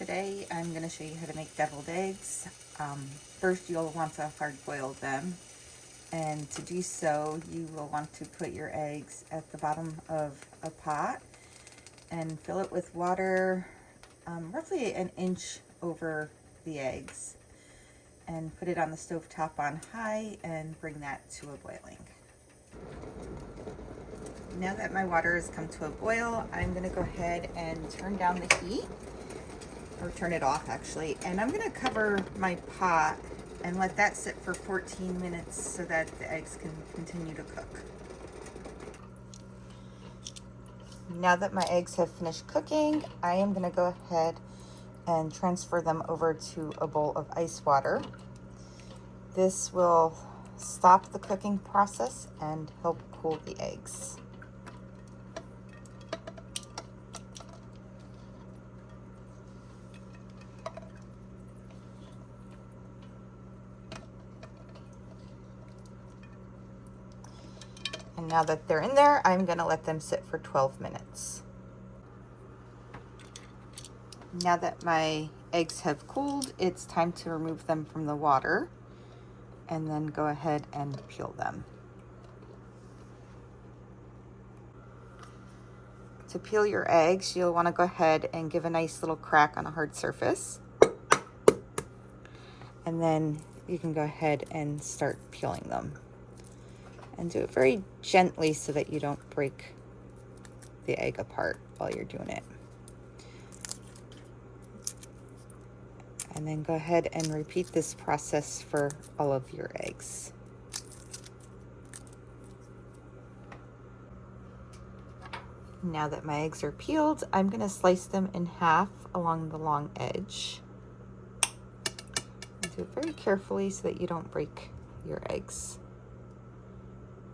Today I'm going to show you how to make deviled eggs. First you'll want to hard boil them, and to do so you will want to put your eggs at the bottom of a pot and fill it with water roughly an inch over the eggs, and put it on the stove top on high and bring that to a boiling. Now that my water has come to a boil, I'm going to go ahead and turn down the heat, or turn it off actually, and I'm going to cover my pot and let that sit for 14 minutes so that the eggs can continue to cook. Now that my eggs have finished cooking, I am going to go ahead and transfer them over to a bowl of ice water. This will stop the cooking process and help cool the eggs. And now that they're in there, I'm going to let them sit for 12 minutes. Now that my eggs have cooled, it's time to remove them from the water and then go ahead and peel them. To peel your eggs, you'll want to go ahead and give a nice little crack on a hard surface. And then you can go ahead and start peeling them. And do it very gently so that you don't break the egg apart while you're doing it. And then go ahead and repeat this process for all of your eggs. Now that my eggs are peeled, I'm going to slice them in half along the long edge. And do it very carefully so that you don't break your eggs.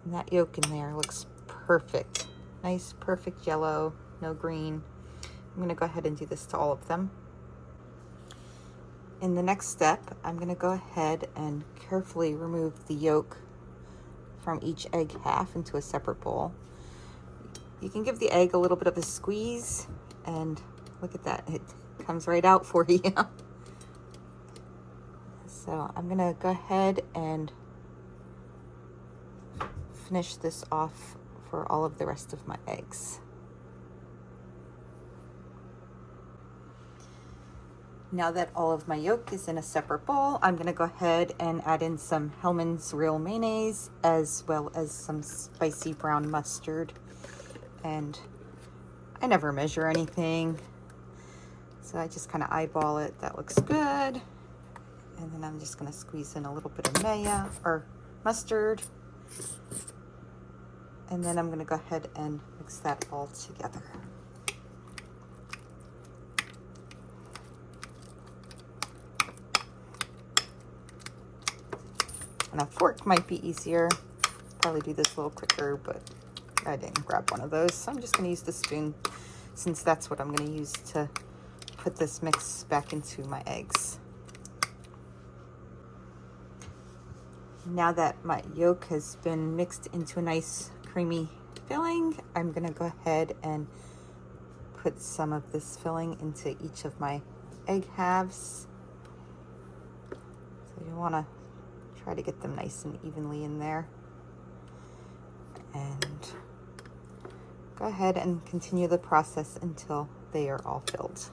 And that yolk in there looks perfect. Nice, perfect yellow, no green. I'm going to go ahead and do this to all of them. In the next step, I'm going to go ahead and carefully remove the yolk from each egg half into a separate bowl. You can give the egg a little bit of a squeeze, and look at that, it comes right out for you. So I'm going to go ahead and finish this off for all of the rest of my eggs. Now that all of my yolk is in a separate bowl, I'm going to go ahead and add in some Hellmann's real mayonnaise as well as some spicy brown mustard. And I never measure anything, so I just kind of eyeball it. That looks good. And then I'm just going to squeeze in a little bit of mayo or mustard. And then I'm going to go ahead and mix that all together. And a fork might be easier. Probably do this a little quicker, but I didn't grab one of those. So I'm just going to use the spoon, since that's what I'm going to use to put this mix back into my eggs. Now that my yolk has been mixed into a nice creamy filling, I'm going to go ahead and put some of this filling into each of my egg halves. So you want to try to get them nice and evenly in there. And go ahead and continue the process until they are all filled.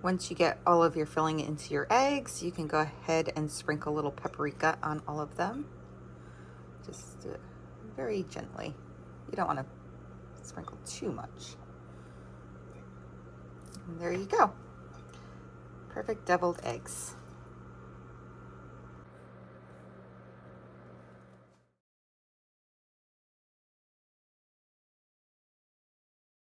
Once you get all of your filling into your eggs, you can go ahead and sprinkle a little paprika on all of them. Just do it very gently. You don't want to sprinkle too much. And there you go. Perfect deviled eggs.